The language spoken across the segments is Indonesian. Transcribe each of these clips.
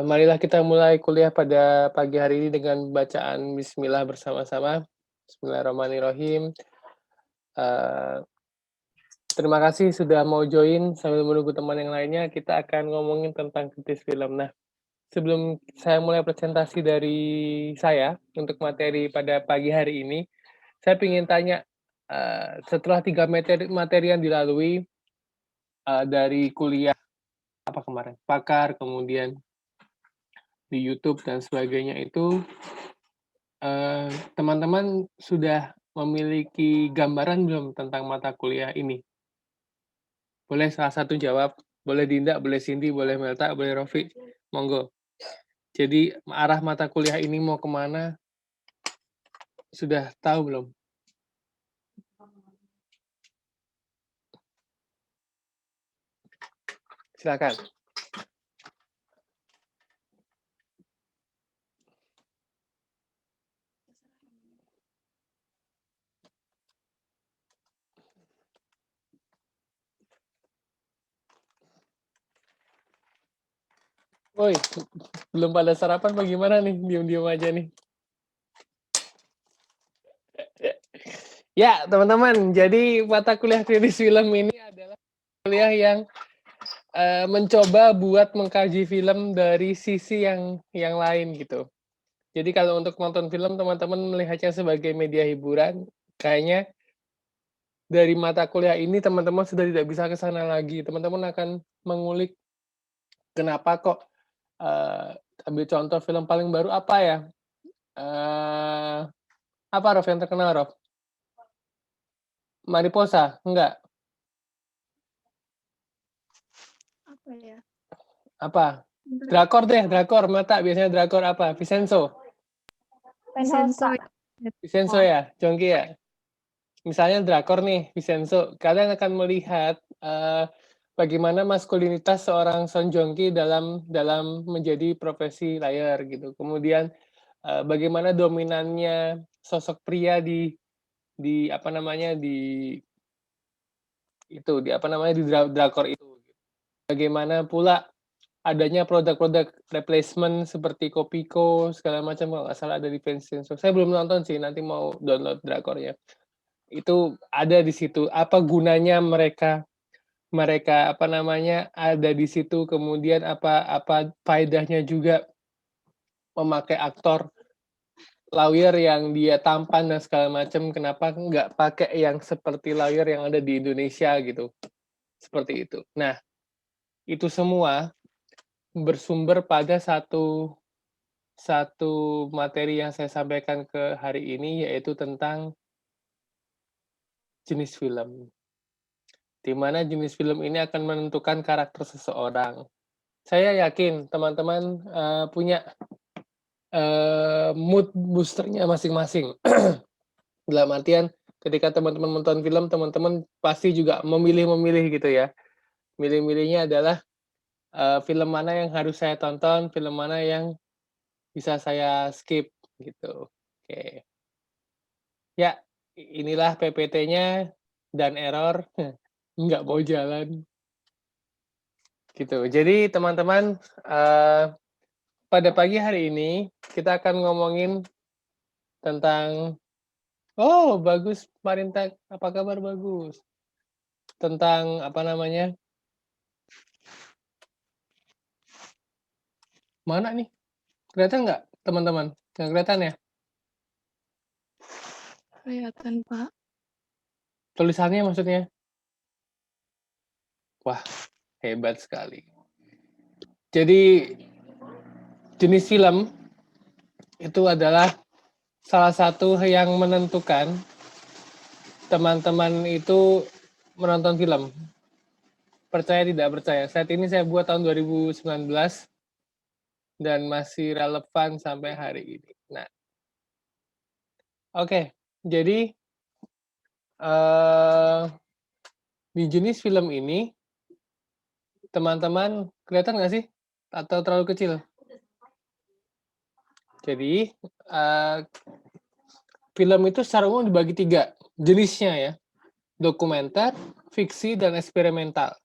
Marilah kita mulai kuliah pada pagi hari ini dengan bacaan bismillah bersama-sama. Bismillahirrahmanirrahim. Terima kasih sudah mau join. Sambil menunggu teman yang lainnya, kita akan ngomongin tentang kritis film. Nah, sebelum saya mulai presentasi dari saya untuk materi pada pagi hari ini, saya ingin tanya, setelah 3 materi yang dilalui, dari kuliah apa kemarin, pakar, kemudian di YouTube dan sebagainya itu, teman-teman sudah memiliki gambaran belum tentang mata kuliah ini? Boleh salah satu jawab, boleh Dinda, boleh Cindy, boleh Melta, boleh Rofi, monggo. Jadi arah mata kuliah ini mau kemana? Sudah tahu belum? Silakan. Woi, belum pada sarapan bagaimana nih? Diam-diam aja nih. Ya, teman-teman, jadi mata kuliah kritis film ini adalah kuliah yang mencoba buat mengkaji film dari sisi yang lain gitu. Jadi kalau untuk nonton film, teman-teman melihatnya sebagai media hiburan, kayaknya dari mata kuliah ini teman-teman sudah tidak bisa ke sana lagi. Teman-teman akan mengulik kenapa kok ambil contoh film paling baru apa ya? Apa Rof yang terkenal, Rof? Mariposa? Enggak. Apa ya? Apa? Drakor deh, drakor. Mata biasanya drakor apa? Vincenzo. Vincenzo ya, Jongki ya. Misalnya drakor nih, Vincenzo. Kalian akan melihat bagaimana maskulinitas seorang Son Joong Ki dalam menjadi profesi layar gitu. Kemudian bagaimana dominannya sosok pria di apa namanya di drakor itu. Bagaimana pula adanya produk-produk replacement seperti Kopiko segala macam, kalau nggak salah ada di Vincenzo. Saya belum nonton sih, nanti mau download drakornya. Itu ada di situ. Apa gunanya mereka apa namanya ada di situ, kemudian apa faedahnya juga memakai aktor lawyer yang dia tampan dan segala macam, kenapa nggak pakai yang seperti lawyer yang ada di Indonesia gitu, seperti itu. Nah, itu semua bersumber pada satu materi yang saya sampaikan ke hari ini, yaitu tentang jenis film. Di mana jenis film ini akan menentukan karakter seseorang. Saya yakin teman-teman punya mood boosternya masing-masing. Dalam artian ketika teman-teman menonton film, teman-teman pasti juga memilih gitu ya. Milih-milihnya adalah film mana yang harus saya tonton, film mana yang bisa saya skip gitu. Oke. Ya, inilah PPT-nya dan error nggak mau jalan. Gitu. Jadi teman-teman, pada pagi hari ini kita akan ngomongin tentang bagus Marinta, apa kabar? Bagus. Tentang apa namanya? Mana nih? Kelihatan nggak, teman-teman? Nggak kelihatan ya? Kelihatan, Pak. Tulisannya maksudnya? Wah, hebat sekali. Jadi jenis film itu adalah salah satu yang menentukan teman-teman itu menonton film. Percaya tidak percaya. Saat ini saya buat tahun 2019 dan masih relevan sampai hari ini. Nah, oke. Jadi di jenis film ini, teman-teman kelihatan nggak sih? Atau terlalu kecil? Jadi film itu secara umum dibagi 3 jenisnya ya. Dokumenter, fiksi, dan eksperimental.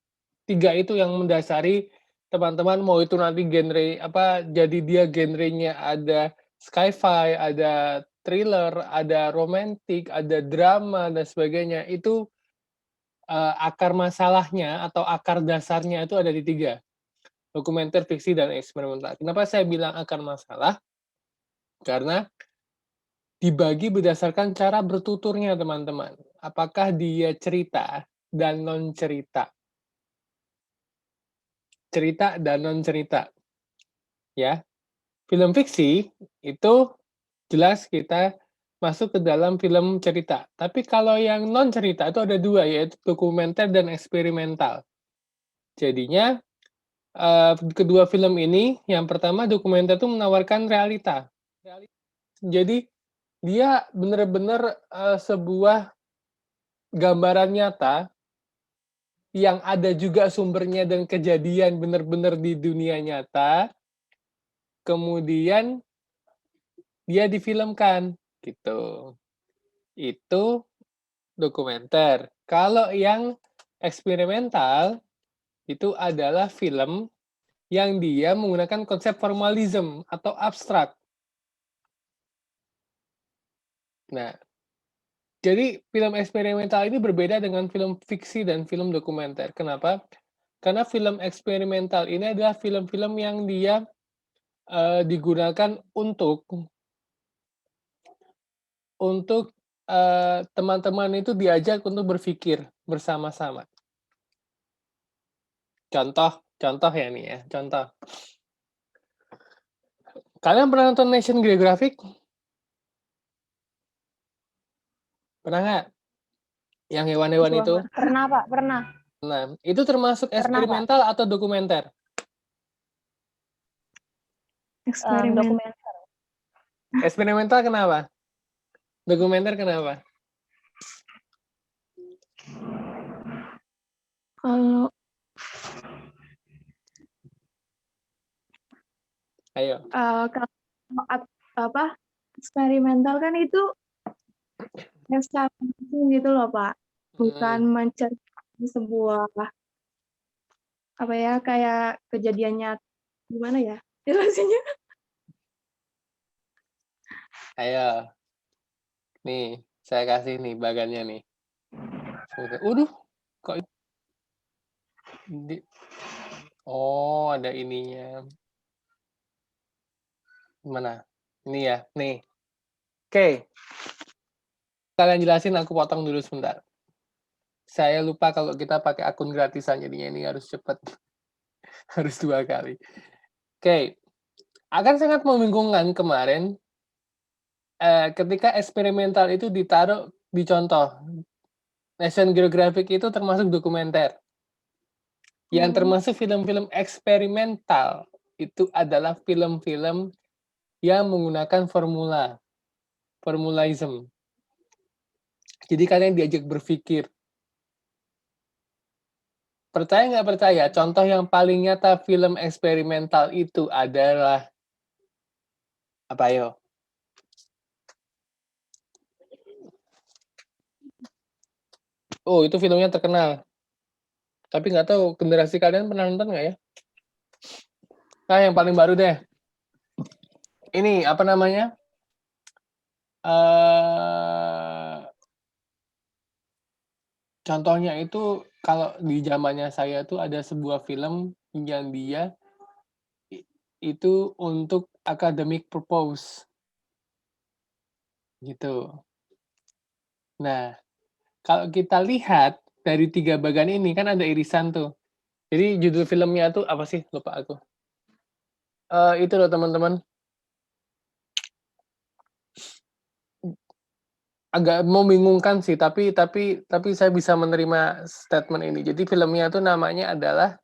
3 itu yang mendasari teman-teman mau itu nanti genre apa, jadi dia genrenya ada sci-fi, ada thriller, ada romantik, ada drama dan sebagainya, itu, akar masalahnya atau akar dasarnya itu ada di 3, dokumenter, fiksi, dan eksperimental. Kenapa saya bilang akar masalah? Karena dibagi berdasarkan cara bertuturnya, teman-teman. Apakah dia cerita dan non-cerita. Cerita dan non-cerita, ya. Film fiksi itu jelas kita masuk ke dalam film cerita. Tapi kalau yang non-cerita itu ada 2, yaitu dokumenter dan eksperimental. Jadinya, kedua film ini, yang pertama dokumenter itu menawarkan realita. Jadi dia benar-benar, sebuah gambaran nyata yang ada juga sumbernya dan kejadian benar-benar di dunia nyata, kemudian dia difilmkan, gitu. Itu dokumenter. Kalau yang eksperimental, itu adalah film yang dia menggunakan konsep formalism atau abstrak. Nah, jadi film eksperimental ini berbeda dengan film fiksi dan film dokumenter. Kenapa? Karena film eksperimental ini adalah film-film yang dia, digunakan untuk, teman-teman itu diajak untuk berpikir bersama-sama. Contoh ya nih ya, contoh. Kalian pernah nonton National Geographic? Pernah nggak? Yang hewan-hewan itu? Pernah, Pak, pernah. Nah, itu termasuk Pernah, Pak. eksperimental atau dokumenter? Eksperimen. Dokumenter. Eksperimental kenapa? Dokumenter kenapa? Kalau Ayo. kalau apa, eksperimental kan itu secara langsung gitu loh, Pak. Bukan menceritakan sebuah, apa ya, kayak kejadian nyata. Gimana ya jelasinnya? Ayo. Nih, saya kasih nih bagannya nih. Waduh, kok oh, ada ininya. Mana? Ini ya, nih. Oke. Kalian jelasin, aku potong dulu sebentar. Saya lupa kalau kita pakai akun gratisan, jadinya ini harus cepat. Harus 2 kali. Oke. Akan sangat membingungkan kemarin, ketika eksperimental itu ditaruh di contoh. National Geographic itu termasuk dokumenter. Yang termasuk film-film eksperimental itu adalah film-film yang menggunakan formalism. Jadi kalian diajak berpikir. Percaya nggak percaya, contoh yang paling nyata film eksperimental itu adalah apa yo? Oh, itu filmnya terkenal. Tapi nggak tahu generasi kalian pernah nonton nggak ya? Nah, yang paling baru deh. Ini apa namanya? Contohnya itu kalau di zamannya saya tuh ada sebuah film yang dia itu untuk academic purpose. Gitu. Nah, kalau kita lihat dari 3 bagian ini kan ada irisan tuh. Jadi judul filmnya tuh apa sih? Lupa aku. Itu loh teman-teman. Agak membingungkan sih, tapi saya bisa menerima statement ini. Jadi filmnya tuh namanya adalah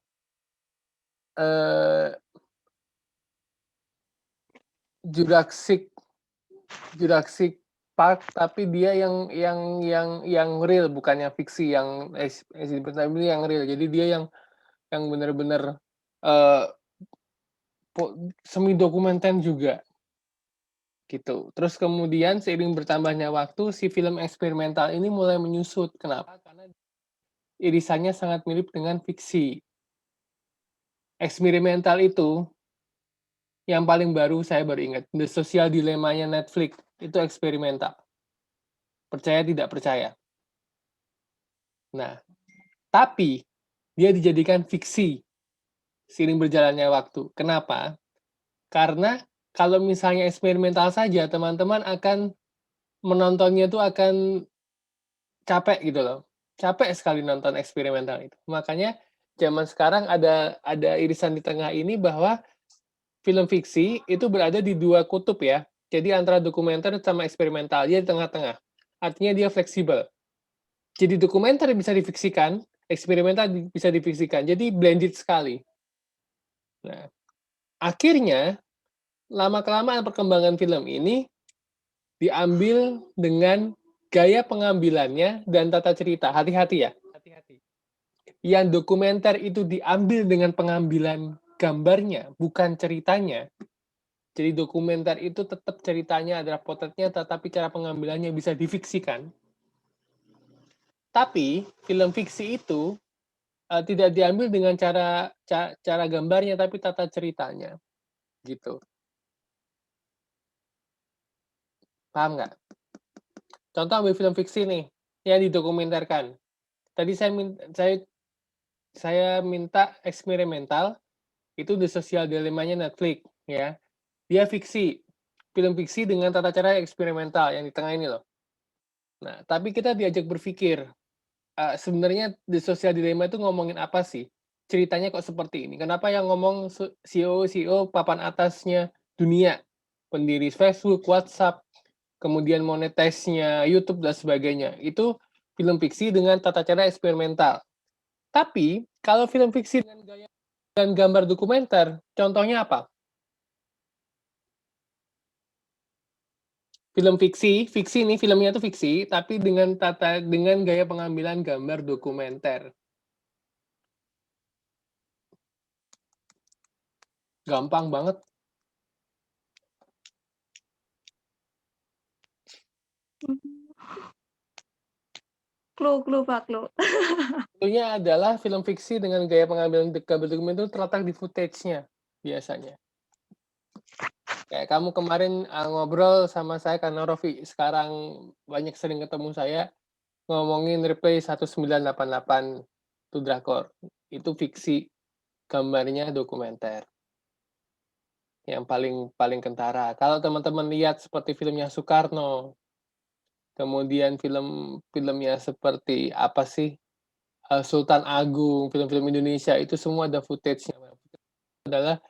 Jurassic Park, tapi dia yang real, bukannya fiksi yang yang real. Jadi dia yang benar-benar semi dokumenter juga. Gitu. Terus kemudian seiring bertambahnya waktu, si film eksperimental ini mulai menyusut. Kenapa? Karena irisannya sangat mirip dengan fiksi. eksperimental itu yang paling baru saya baru ingat, The Social Dilemma-nya Netflix itu eksperimental. Percaya tidak percaya. Nah, tapi dia dijadikan fiksi seiring berjalannya waktu. Kenapa? Karena kalau misalnya eksperimental saja, teman-teman akan menontonnya tuh akan capek gitu loh. Capek sekali nonton eksperimental itu. Makanya zaman sekarang ada irisan di tengah ini bahwa film fiksi itu berada di dua kutub ya. Jadi antara dokumenter sama eksperimental, dia di tengah-tengah. Artinya dia fleksibel. Jadi dokumenter bisa difiksikan, eksperimental bisa difiksikan. Jadi blended sekali. Nah, akhirnya lama-kelamaan perkembangan film ini diambil dengan gaya pengambilannya dan tata cerita. Hati-hati ya. Hati-hati. Yang dokumenter itu diambil dengan pengambilan gambarnya, bukan ceritanya. Jadi dokumenter itu tetap ceritanya adalah potretnya, tetapi cara pengambilannya bisa difiksikan. Tapi film fiksi itu tidak diambil dengan cara gambarnya, tapi tata ceritanya, gitu. Paham nggak? Contoh ambil film fiksi nih, yang didokumenterkan. Tadi saya minta eksperimental, itu The Social Dilemma-nya Netflix, ya. Dia fiksi, film fiksi dengan tata cara eksperimental yang di tengah ini loh. Nah, tapi kita diajak berpikir, sebenarnya The Social Dilemma itu ngomongin apa sih? Ceritanya kok seperti ini? Kenapa yang ngomong CEO-CEO papan atasnya dunia, pendiri Facebook, WhatsApp, kemudian monetize-nya YouTube dan sebagainya. Itu film fiksi dengan tata cara eksperimental. Tapi kalau film fiksi dengan gaya dan gambar dokumenter, contohnya apa? Film fiksi nih filmnya tuh fiksi, tapi dengan gaya pengambilan gambar dokumenter. Gampang banget. Clue, Pak, clue. Clue-nya adalah film fiksi dengan gaya pengambilan gambar dokumenter itu terletak di footage-nya biasanya. Kayak kamu kemarin ngobrol sama saya karena Rofi sekarang banyak sering ketemu saya ngomongin Replay 1988 itu drakor. Itu fiksi, gambarnya dokumenter. Yang paling kentara. Kalau teman-teman lihat seperti filmnya Soekarno, kemudian filmnya seperti apa sih? Sultan Agung, film-film Indonesia itu semua ada footage-nya. Adalah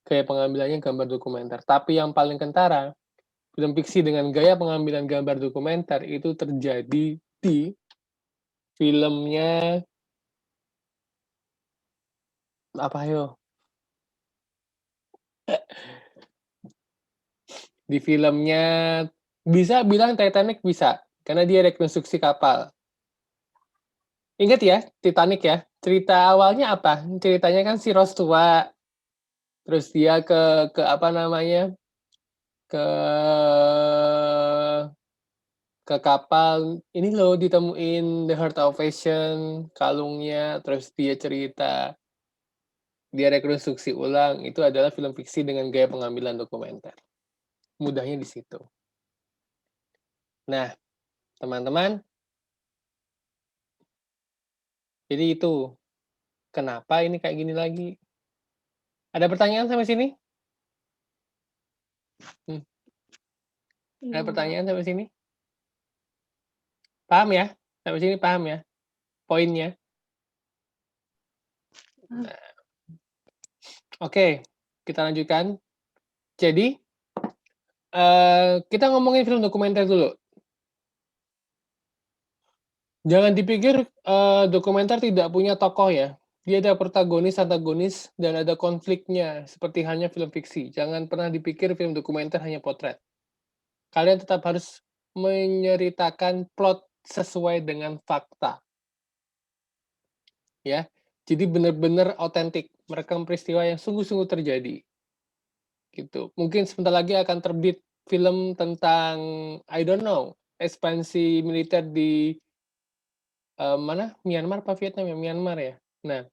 gaya pengambilannya gambar dokumenter. Tapi yang paling kentara, film fiksi dengan gaya pengambilan gambar dokumenter itu terjadi di filmnya apa yo? Di filmnya bisa bilang Titanic bisa, karena dia rekonstruksi kapal. Ingat ya, Titanic ya. Cerita awalnya apa? Ceritanya kan si Rose tua, terus dia ke apa namanya? Ke kapal ini loh ditemuin The Heart of Ocean, kalungnya, terus dia cerita, dia rekonstruksi ulang, itu adalah film fiksi dengan gaya pengambilan dokumenter. Mudahnya di situ. Nah, teman-teman, jadi itu kenapa ini kayak gini lagi? Ada pertanyaan sampai sini? Ada pertanyaan sampai sini? Paham ya? Sampai sini paham ya? Poinnya. Nah, oke, kita lanjutkan. Jadi, kita ngomongin film dokumenter dulu. Jangan dipikir dokumenter tidak punya tokoh ya. Dia ada protagonis, antagonis, dan ada konfliknya, seperti halnya film fiksi. Jangan pernah dipikir film dokumenter hanya potret. Kalian tetap harus menceritakan plot sesuai dengan fakta. Ya, jadi benar-benar otentik, merekam peristiwa yang sungguh-sungguh terjadi. Gitu. Mungkin sebentar lagi akan terbit film tentang, I don't know, ekspansi militer di mana? Myanmar apa Vietnam ya? Myanmar ya. Nah,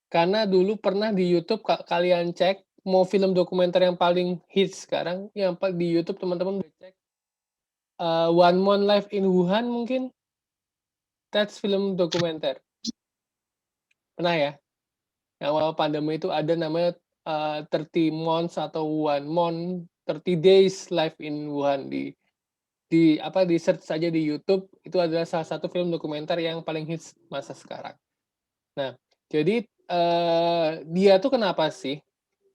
Karena dulu pernah di YouTube kalian cek, mau film dokumenter yang paling hits sekarang, yang di YouTube teman-teman boleh cek, One Month Life in Wuhan mungkin? That's film dokumenter. Pernah ya? Yang awal pandemi itu ada namanya, 30 Months atau One Month, 30 Days Life in Wuhan di search saja di YouTube, itu adalah salah satu film dokumenter yang paling hits masa sekarang. Nah, jadi, dia tuh kenapa sih,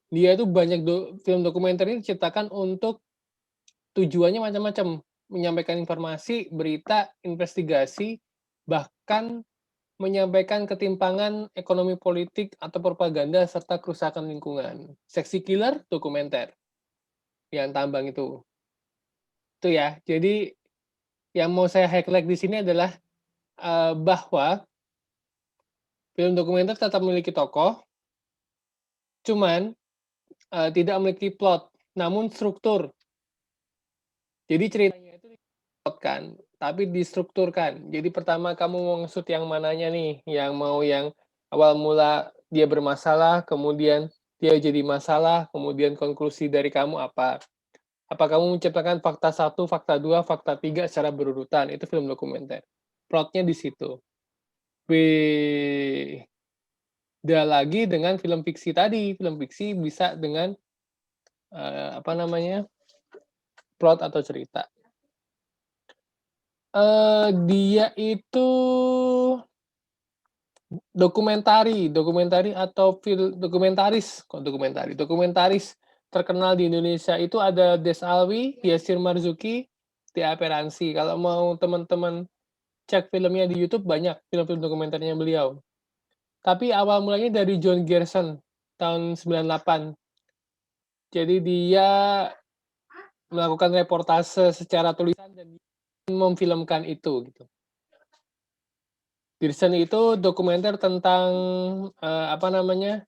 dia tuh banyak film dokumenter ini diciptakan untuk tujuannya macam-macam, menyampaikan informasi, berita, investigasi, bahkan menyampaikan ketimpangan ekonomi politik atau propaganda serta kerusakan lingkungan. Seksi Killer dokumenter, yang tambang itu. Itu ya. Jadi yang mau saya highlight di sini adalah, bahwa film dokumenter tetap memiliki tokoh, cuman, tidak memiliki plot, namun struktur. Jadi ceritanya itu kan, tapi distrukturkan. Jadi pertama kamu mau nge-shoot yang mananya nih, yang awal mula dia bermasalah, kemudian dia jadi masalah, kemudian konklusi dari kamu apa? Apa kamu menciptakan fakta 1, fakta 2, fakta 3 secara berurutan, itu film dokumenter. Plotnya di situ. Beda lagi dengan film fiksi tadi, film fiksi bisa dengan, apa namanya, plot atau cerita. Dia itu dokumentaris terkenal di Indonesia itu ada Des Alwi, Yasir Marzuki, Tia Peransi. Kalau mau teman-teman cek filmnya di YouTube banyak film-film dokumenternya beliau. Tapi awal mulanya dari John Gerson tahun 98. Jadi dia melakukan reportase secara tulisan dan memfilmkan itu gitu. Gerson itu dokumenter tentang apa namanya,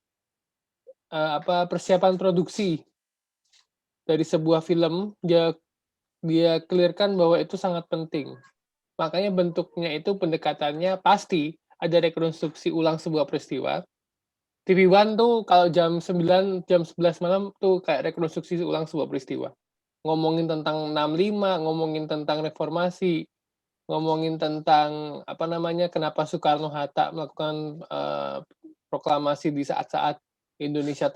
persiapan produksi dari sebuah film. Dia clear-kan bahwa itu sangat penting. Makanya bentuknya itu pendekatannya pasti ada rekonstruksi ulang sebuah peristiwa. TV One tuh kalau jam 9, jam 11 malam tuh kayak rekonstruksi ulang sebuah peristiwa. Ngomongin tentang 65, ngomongin tentang reformasi, ngomongin tentang apa namanya, kenapa Soekarno-Hatta melakukan, proklamasi di saat-saat Indonesia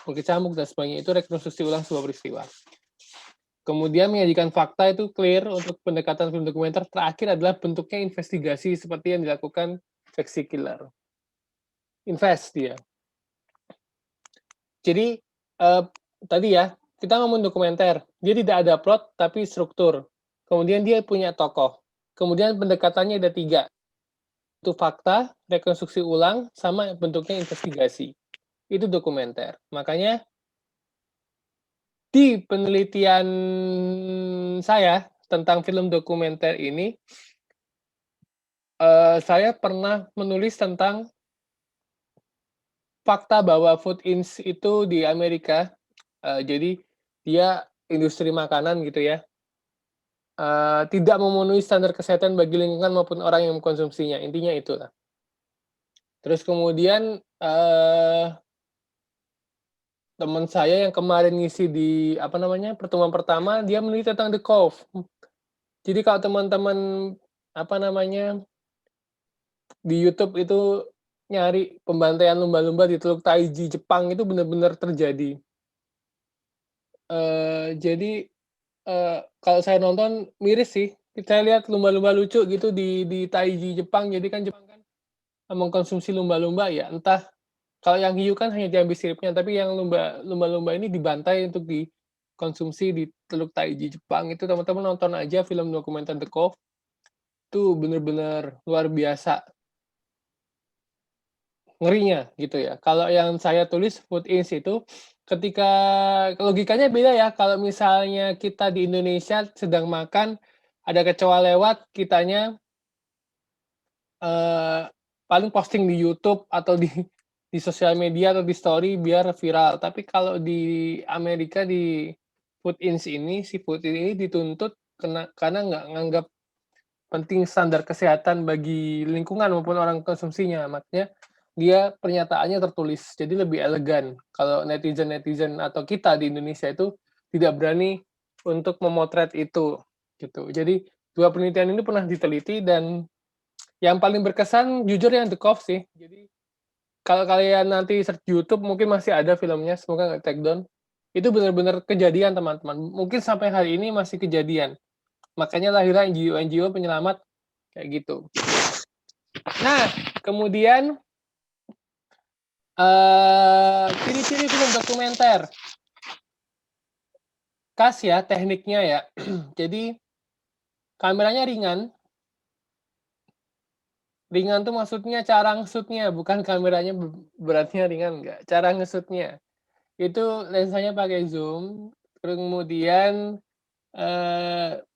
berkecamuk dan sebagainya, itu rekonstruksi ulang sebuah peristiwa. Kemudian menyajikan fakta itu clear untuk pendekatan film dokumenter. Terakhir adalah bentuknya investigasi seperti yang dilakukan Seksi Killer. Invest dia. Jadi, tadi ya, kita ngomong dokumenter, dia tidak ada plot tapi struktur. Kemudian dia punya tokoh. Kemudian pendekatannya ada 3, itu fakta, rekonstruksi ulang, sama bentuknya investigasi. Itu dokumenter. Makanya di penelitian saya tentang film dokumenter ini, saya pernah menulis tentang fakta bahwa Food Inc. itu di Amerika, jadi dia industri makanan gitu ya, tidak memenuhi standar kesehatan bagi lingkungan maupun orang yang mengkonsumsinya, intinya itulah. Terus kemudian, teman saya yang kemarin ngisi di, apa namanya, pertemuan pertama, dia meneliti tentang The Cove. Jadi kalau teman-teman, apa namanya, di YouTube itu nyari pembantaian lumba-lumba di Teluk Taiji, Jepang, itu benar-benar terjadi. Jadi, kalau saya nonton miris sih. Saya lihat lumba-lumba lucu gitu di Taiji, Jepang. Jadi kan Jepang kan mengkonsumsi lumba-lumba ya, entah kalau yang hiu kan hanya diambil siripnya, tapi yang lumba-lumba ini dibantai untuk dikonsumsi di Teluk Taiji, Jepang. Itu teman-teman nonton aja film dokumenter The Cove, itu bener-bener luar biasa ngerinya gitu ya. Kalau yang saya tulis Food Inc. itu ketika logikanya beda ya, kalau misalnya kita di Indonesia sedang makan, ada kecoa lewat, kitanya paling posting di YouTube atau di sosial media atau di story biar viral. Tapi kalau di Amerika di Food Inc. ini, si Food Inc. ini dituntut karena nggak nganggap penting standar kesehatan bagi lingkungan maupun orang konsumsinya. Makanya dia pernyataannya tertulis, jadi lebih elegan. Kalau netizen-netizen atau kita di Indonesia itu tidak berani untuk memotret itu, gitu. Jadi 2 penelitian ini pernah diteliti dan yang paling berkesan jujur yang The Cove sih. Jadi kalau kalian nanti search YouTube mungkin masih ada filmnya, semoga nggak take down. Itu benar-benar kejadian teman-teman, mungkin sampai hari ini masih kejadian. Makanya lahirlah NGO-NGO penyelamat kayak gitu. Nah, kemudian ciri-ciri film dokumenter. Khas ya tekniknya ya. Jadi kameranya ringan. Ringan tuh maksudnya cara ngesutnya, bukan kameranya beratnya ringan, enggak. Cara ngesutnya. Itu lensanya pakai zoom, kemudian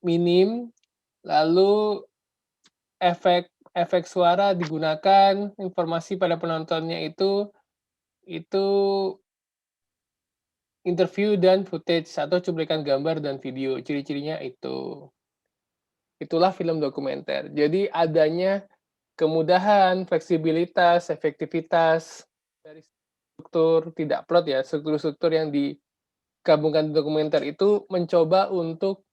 minim, lalu efek efek suara digunakan, informasi pada penontonnya itu interview dan footage atau cuplikan gambar dan video, ciri-cirinya itu. Itulah film dokumenter. Jadi adanya kemudahan, fleksibilitas, efektivitas dari struktur, tidak plot ya, struktur-struktur yang digabungkan di dokumenter itu mencoba untuk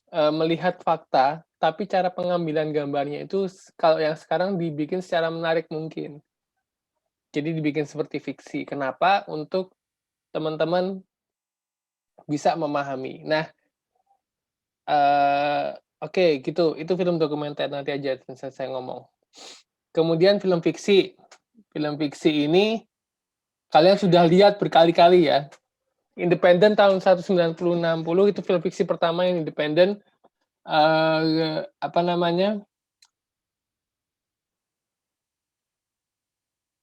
melihat fakta, tapi cara pengambilan gambarnya itu kalau yang sekarang dibikin secara menarik mungkin. Jadi dibikin seperti fiksi. Kenapa? Untuk teman-teman bisa memahami. Nah, oke gitu, itu film dokumenter, nanti aja saya ngomong. Kemudian film fiksi. Film fiksi ini kalian sudah lihat berkali-kali ya. Independen tahun 1960 itu film fiksi pertama yang independen, apa namanya,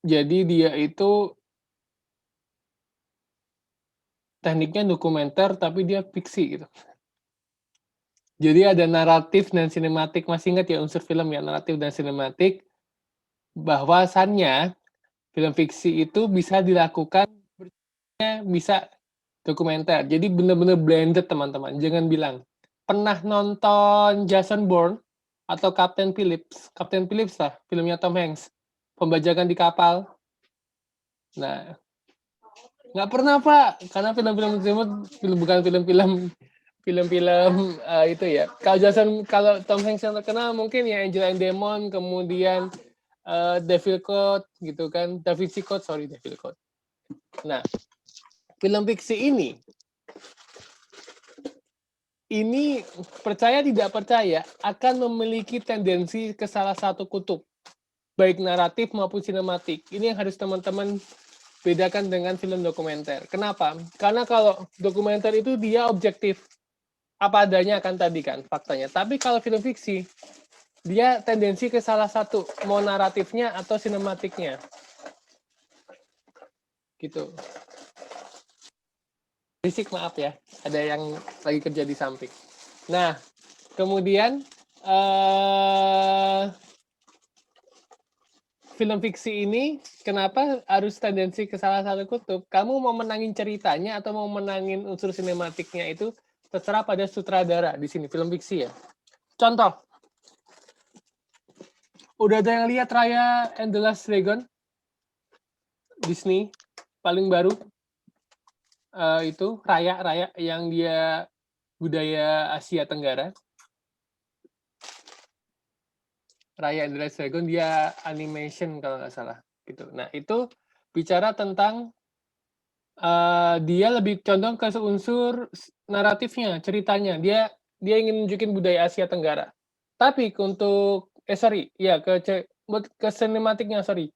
jadi dia itu tekniknya dokumenter tapi dia fiksi gitu. Jadi ada naratif dan sinematik, masih ingat ya unsur film ya, naratif dan sinematik, bahwasannya film fiksi itu bisa dilakukan, bisa dokumenter. Jadi benar-benar blended teman-teman, jangan bilang. Pernah nonton Jason Bourne atau Captain Phillips? Captain Phillips lah, filmnya Tom Hanks. Pembajakan di kapal. Nah, nggak pernah Pak, karena film-film tersebut bukan film-film itu ya. Kalau Tom Hanks yang terkenal mungkin ya Angel and Demon, kemudian Devil Code gitu kan, Da Vinci Code, sorry Devil Code. Nah, film fiksi ini percaya tidak percaya akan memiliki tendensi ke salah satu kutub, baik naratif maupun sinematik. Ini yang harus teman-teman bedakan dengan film dokumenter. Kenapa? Karena kalau dokumenter itu dia objektif, apa adanya kan tadi kan faktanya. Tapi kalau film fiksi, dia tendensi ke salah satu, mau naratifnya atau sinematiknya. Gitu. Berisik maaf ya, ada yang lagi kerja di samping. Nah, kemudian film fiksi ini kenapa harus tendensi ke salah satu kutub? Kamu mau menangin ceritanya atau mau menangin unsur sinematiknya itu terserah pada sutradara di sini film fiksi ya. Contoh, udah ada yang lihat Raya and the Last Dragon? Disney paling baru itu Raya yang dia budaya Asia Tenggara. Raya and the Last Dragon dia animation kalau nggak salah gitu. Nah itu bicara tentang dia lebih condong ke unsur naratifnya, ceritanya. Dia ingin nunjukin budaya Asia Tenggara. Tapi untuk ke sinematiknya, sorry.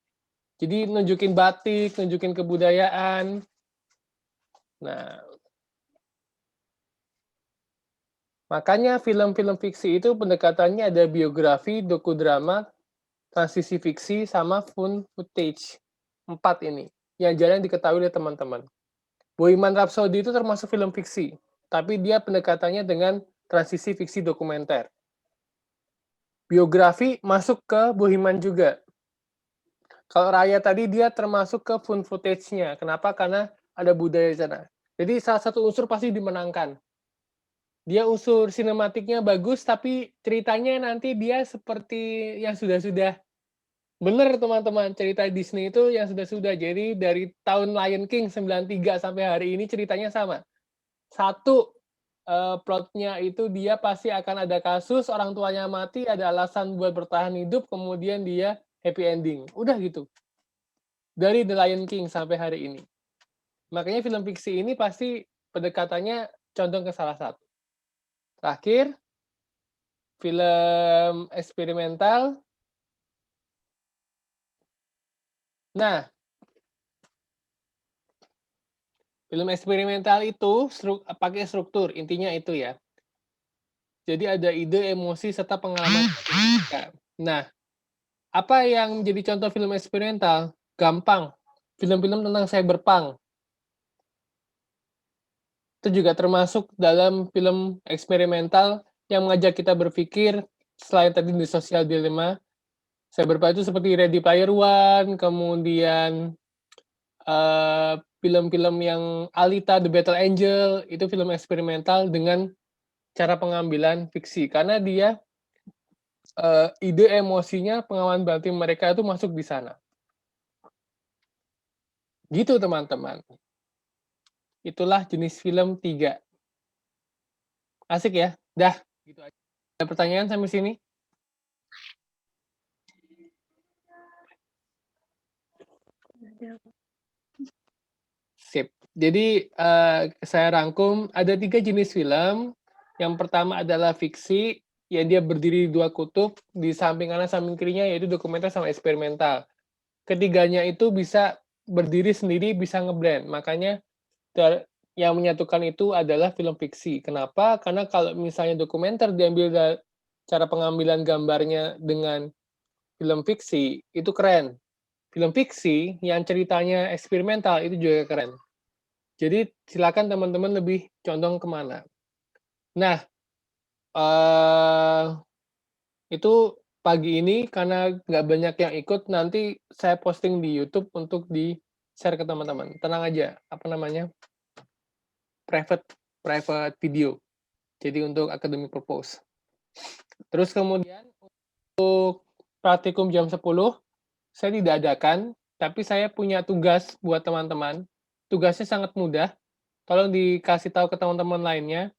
Jadi nunjukin batik, nunjukin kebudayaan. Nah, makanya film-film fiksi itu pendekatannya ada biografi, dokudrama, transisi fiksi, sama found footage. 4 ini yang jarang diketahui oleh teman-teman. Bohemian Rhapsody itu termasuk film fiksi, tapi dia pendekatannya dengan transisi fiksi dokumenter. Biografi masuk ke Bohemian juga. Kalau Raya tadi dia termasuk ke found footage-nya. Kenapa? Karena ada budaya di sana. Jadi salah satu unsur pasti dimenangkan. Dia unsur sinematiknya bagus, tapi ceritanya nanti dia seperti yang sudah-sudah Bener teman-teman, cerita Disney itu yang sudah-sudah. Jadi dari tahun Lion King 93 sampai hari ini ceritanya sama. Satu, plotnya itu dia pasti akan ada kasus, orang tuanya mati, ada alasan buat bertahan hidup, kemudian dia happy ending. Udah gitu. Dari The Lion King sampai hari ini. Makanya film fiksi ini pasti pendekatannya condong ke salah satu. Terakhir, film eksperimental. Nah, film eksperimental itu pakai struktur, intinya itu ya. Jadi ada ide, emosi, serta pengalaman mereka. Nah, apa yang jadi contoh film eksperimental? Gampang, film-film tentang cyberpunk. Itu juga termasuk dalam film eksperimental yang mengajak kita berpikir, selain tadi di social dilemma, cyberpunk itu seperti Ready Player One, kemudian film-film yang Alita, The Battle Angel, itu film eksperimental dengan cara pengambilan fiksi. Karena dia ide emosinya pengalaman batin mereka itu masuk di sana. Gitu teman-teman. Itulah jenis film 3. Asik ya? Dah, gitu aja. Ada pertanyaan sampai sini? Sip. Jadi saya rangkum ada 3 jenis film. Yang pertama adalah fiksi, yang dia berdiri di 2 kutub, di samping kanan samping kirinya yaitu dokumenter sama eksperimental. Ketiganya itu bisa berdiri sendiri, bisa ngeblend. Makanya yang menyatukan itu adalah film fiksi. Kenapa? Karena kalau misalnya dokumenter diambil cara pengambilan gambarnya dengan film fiksi, itu keren. Film fiksi yang ceritanya eksperimental itu juga keren. Jadi silakan teman-teman lebih condong kemana. Nah, itu pagi ini karena nggak banyak yang ikut, nanti saya posting di YouTube untuk di-share ke teman-teman. Tenang aja, apa namanya, private private video. Jadi untuk academic purpose. Terus kemudian untuk praktikum jam 10, saya tidak adakan, tapi saya punya tugas buat teman-teman. Tugasnya sangat mudah, tolong dikasih tahu ke teman-teman lainnya.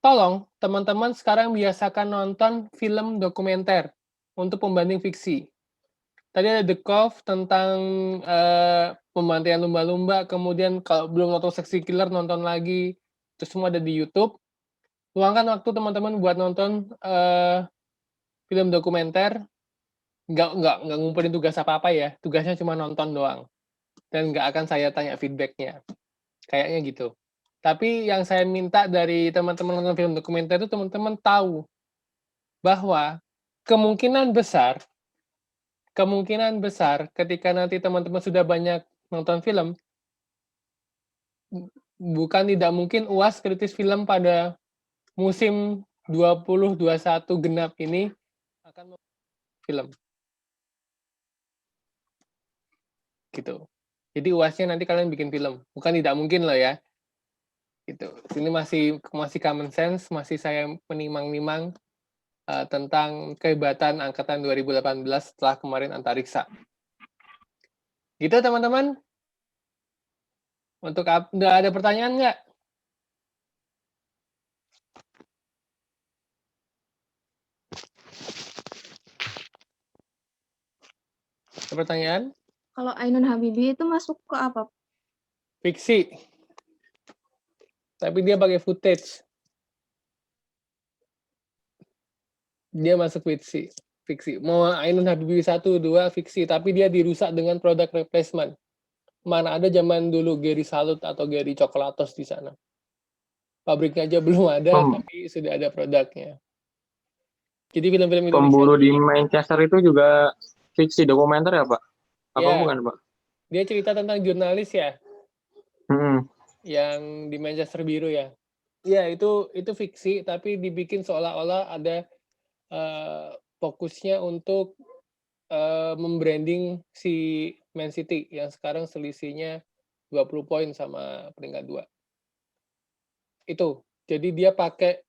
Tolong teman-teman sekarang biasakan nonton film dokumenter untuk pembanding fiksi. Tadi ada The Cove tentang pembantaian lumba-lumba, kemudian kalau belum nonton Seksi Killer nonton lagi, itu semua ada di YouTube. Luangkan waktu teman-teman buat nonton film dokumenter, nggak ngumpulin tugas apa-apa ya, tugasnya cuma nonton doang. Dan nggak akan saya tanya feedbacknya. Kayaknya gitu. Tapi yang saya minta dari teman-teman nonton film dokumenter itu teman-teman tahu bahwa kemungkinan besar ketika nanti teman-teman sudah banyak nonton film, bukan tidak mungkin UAS kritis film pada musim 2021 genap ini akan film. Gitu. Jadi UASnya nanti kalian bikin film. Bukan tidak mungkin loh ya. Gitu. Ini masih common sense, masih saya menimang-nimang tentang kehebatan angkatan 2018 setelah kemarin antariksa. Gitu teman-teman. Untuk udah ada pertanyaan nggak? Ada pertanyaan? Kalau Ainun Habibie itu masuk ke apa? Fiksi. Tapi dia pakai footage. Dia masuk fiksi. Mau Ainun Habibie 1, 2 fiksi, tapi dia dirusak dengan produk replacement. Mana ada zaman dulu Gary Salut atau Gary Coklatos di sana. Pabriknya aja belum ada, tapi sudah ada produknya. Jadi film-film Indonesia... Pemburu di Manchester itu juga fiksi dokumenter ya, Pak? Apa ya, bukan, Pak? Dia cerita tentang jurnalis ya, yang di Manchester biru ya. Ya, itu fiksi, tapi dibikin seolah-olah ada fokusnya untuk membranding si Man City yang sekarang selisihnya 20 poin sama peringkat 2. Itu. Jadi dia pakai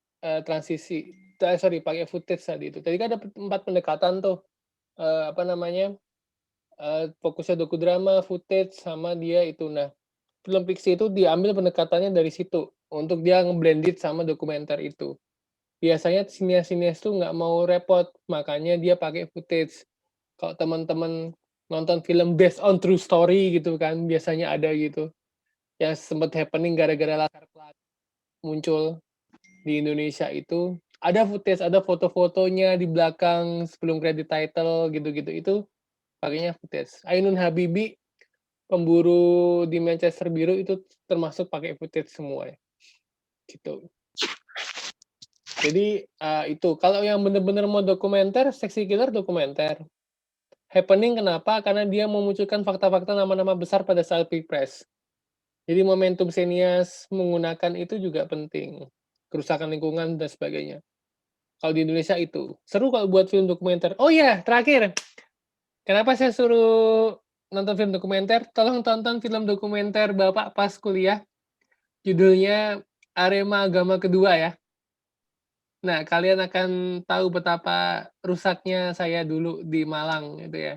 pakai footage tadi itu. Tadi kan ada 4 pendekatan tuh. apa namanya, fokusnya dokudrama, footage, sama dia itu. Nah, film fiksi itu diambil pendekatannya dari situ, untuk dia nge-blended sama dokumenter itu. Biasanya sinias-sinias tuh nggak mau repot, makanya dia pakai footage. Kalau teman-teman nonton film based on true story gitu kan, biasanya ada gitu, yang sempet happening gara-gara latar belakang muncul di Indonesia itu, ada footage, ada foto-fotonya di belakang sebelum credit title gitu-gitu, itu pakainya footage. Ainun Habibie, Pemburu di Manchester Biru itu termasuk pakai footage semua ya, gitu. Jadi, itu. Kalau yang bener-bener mau dokumenter, Seksi Killer dokumenter. Happening kenapa? Karena dia memunculkan fakta-fakta nama-nama besar pada saat Pilpres. Jadi momentum sinias menggunakan itu juga penting. Kerusakan lingkungan dan sebagainya. Kalau di Indonesia itu. Seru kalau buat film dokumenter. Oh iya, terakhir. Kenapa saya suruh nonton film dokumenter? Tolong tonton film dokumenter Bapak pas kuliah. Judulnya Arema Agama Kedua ya. Nah, kalian akan tahu betapa rusaknya saya dulu di Malang gitu ya,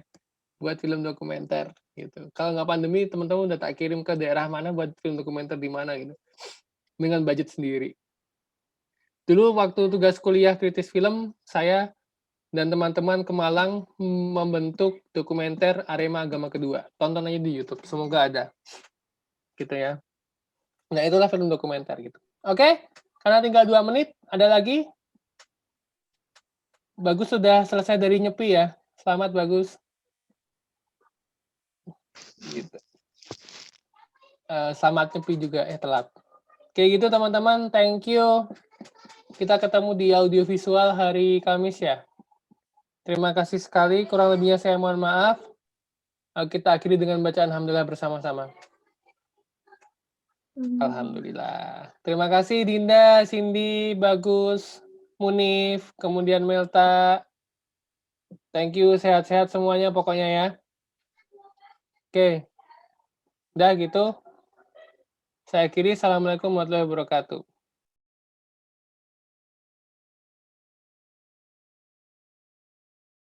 buat film dokumenter gitu. Kalau nggak pandemi, teman-teman udah tak kirim ke daerah mana buat film dokumenter di mana gitu, dengan budget sendiri. Dulu waktu tugas kuliah kritis film, saya dan teman-teman ke Malang membentuk dokumenter Arema Agama Kedua. Tonton aja di YouTube, semoga ada. Gitu ya. Nah, itulah film dokumenter gitu. Oke, karena tinggal 2 menit, ada lagi? Bagus sudah selesai dari nyepi ya. Selamat Bagus. Gitu. Selamat nyepi juga telat. Kayak gitu teman-teman, thank you. Kita ketemu di audiovisual hari Kamis ya. Terima kasih sekali, kurang lebihnya saya mohon maaf. Kita akhiri dengan bacaan alhamdulillah bersama-sama. Alhamdulillah. Terima kasih Dinda, Cindy, Bagus, Munif, kemudian Melta. Thank you, sehat-sehat semuanya pokoknya ya. Oke. Udah gitu. Saya akhiri. Assalamualaikum warahmatullahi wabarakatuh.